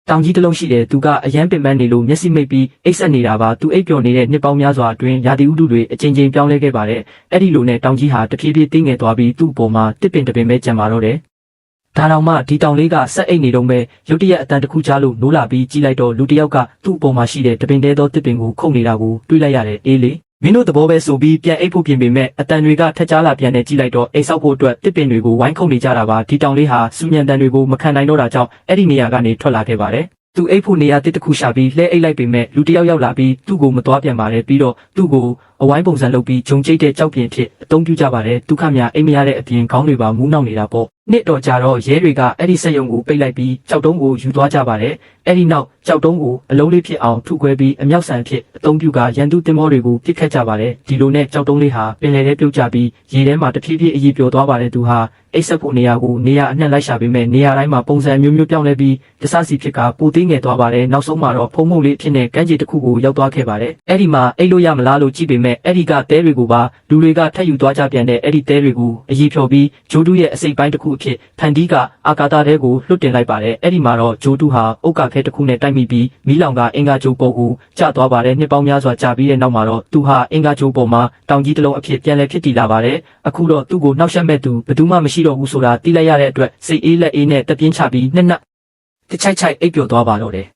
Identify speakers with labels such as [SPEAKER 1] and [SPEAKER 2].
[SPEAKER 1] တောင်ကြီးတစ်လုံးရှိတယ်သူကအရန်ပင်ပန်းနေလို့မျက်စိမိတ်ပြီးအိတ်ဆက်နေတာပါသူအိပ်ပျော်နေတဲ့နှစ်ပေါင်းများစွာအတွင်းရာသီဥတုတွေအချိန်ချင်းပြောင်းလဲခဲ့ပါတယ်အဲ့ဒီလိုနဲ့တောင်ကြီးဟာတဖြည်းဖြည်းတင်းငယ်သွားပြီးသူ့အပေါ်မှာတစ်ပင်တစ်ပင်ပဲကျန်ပါတော့တယ်ဒါတောင်မှဒီတောင်လေးကဆက်အိတ်နေတော့ပဲရုတ်တရက်အတန်တစ်ခုကြားလို့နိုးလာပြီးကြည့်လိုက်တော့လူတစ်ယောက်ကသူ့အပေါ်မှာရှိတဲ့တပင်တဲသောတစ်ပင်ကိုခုတ်နေတာကိုတွေ့လိုက်ရတယ်အေးလေမင်းတို့သဘောပဲဆိုပြီးပြန်အိတ်ဖို့ပြင်ပေမဲ့အတန်တွေကထက်ကြားလာပြန်နေကြည့်လိုက်တော့အိတ်ဆောက်ဖို့အတွက်တစ်ပင်တွေကိုဝိုင်းခုတ်နေကြတာပါဒီတောင်လေးဟာစူညံတန်တွေကိုမခံနိုင်တော့တာကြောင့်အဲ့ဒီနေရာကနေထွက်လာခဲ့ပါတယ်သူအိတ်ဖို့နေရာတစ်ခုရှာပြီးလှဲအိတ်လိုက်ပေမဲ့လူတစ်ယောက်ရောက်လာပြီးသူ့ကိုမသွားပြန်ပါတယ်ပြီးတော့သူ့ကိုအဝိုင်းပုံစံလုပ်ပြီးဂျုံကျိတ်တဲ့ကြောက်ပြင်ဖြစ်အသုံးပြုကြပါတယ်ဒုက္ခများအိမ်မရတဲ့အပြင်ခေါင်းတွေပါမူးနှောက်နေတာပေါ့နှစ်တော်ကြာတော့ရဲတွေကအဲ့ဒီစက်ရုံကိုပိတ်လိုက်ပြီးကြောက်တုံးကိုယူသွားကြပါတယ်အဲ့ဒီနောက်ကြောက်တုံးကိုအလုံးလေးဖြစ်အောင်ထုခွဲပြီးအမြောက်ဆန်ဖြစ်အသုံးပြုကရန်သူတင်မောတွေကိုပစ်ခတ်ကြပါတယ်ဒီလိုနဲ့ကြောက်တုံးလေးဟာပင်လယ်ထဲပြုတ်ကျပြီးရေထဲမှာတဖြည်းဖြည်းအကြီးပျော်သွားပါတယ်သူဟာအိတ်ဆက်ဖို့နေရာကိုနေရာအနှံ့လိုက်ရှာပေမဲ့နေရာတိုင်းမှာပုံစံမျိုးမျိုးပြောင်းလဲပြီးတဆစီဖြစ်ကပိုသေးငယ်သွားပါတယ်နောက်ဆုံးမှာတော့ဖုံးမုံလေးဖြစ်နေကမ်းခြေတစ်ခုကိုရောက်သွားခဲ့ပါတယ်အဲ့ဒီမှာအိတ်လို့ရမလားလို့ကြည့်ပေမဲ့အဲ့ဒီကတဲတွေကိုပါလူတွေကထပ်ယူသွားကြပြန်တဲ့အဲ့ဒီတဲတွေကိုအရေးဖြော်ပြီးဂျိုးတူးရဲ့အစိပ်ပိုင်းတစ်ခုအဖြစ်ဖန်တီးကအာကာသထဲကိုလွတ်တင်လိုက်ပါတယ်အဲ့ဒီမှာတော့ဂျိုးတူးဟာအုတ်ကခဲတစ်ခုနဲ့တိုက်မိပြီးမီးလောင်ကအင်္ဂါဂျိုးပေါ်ကိုကျသွားပါတယ်နှစ်ပေါင်းများစွာကြာပြီးတဲ့နောက်မှာတော့သူဟာအင်္ဂါဂျိုးပေါ်မှာတောင်ကြီးတစ်လုံးအဖြစ်ပြန်လည်ဖြစ်တည်လာပါတယ်အခုတော့သူ့ကိုနှောက်ယှက်မဲ့သူဘယ်သူမှမရှိတော့ဘူးဆိုတာသိလိုက်ရတဲ့အတွက်စိတ်အေးလက်အေးနဲ့တပြင်းချပြီးနှစ်နက်တစ်ချိုက်ချိုက်အိပ်ပျော်သွားပါတော့တယ်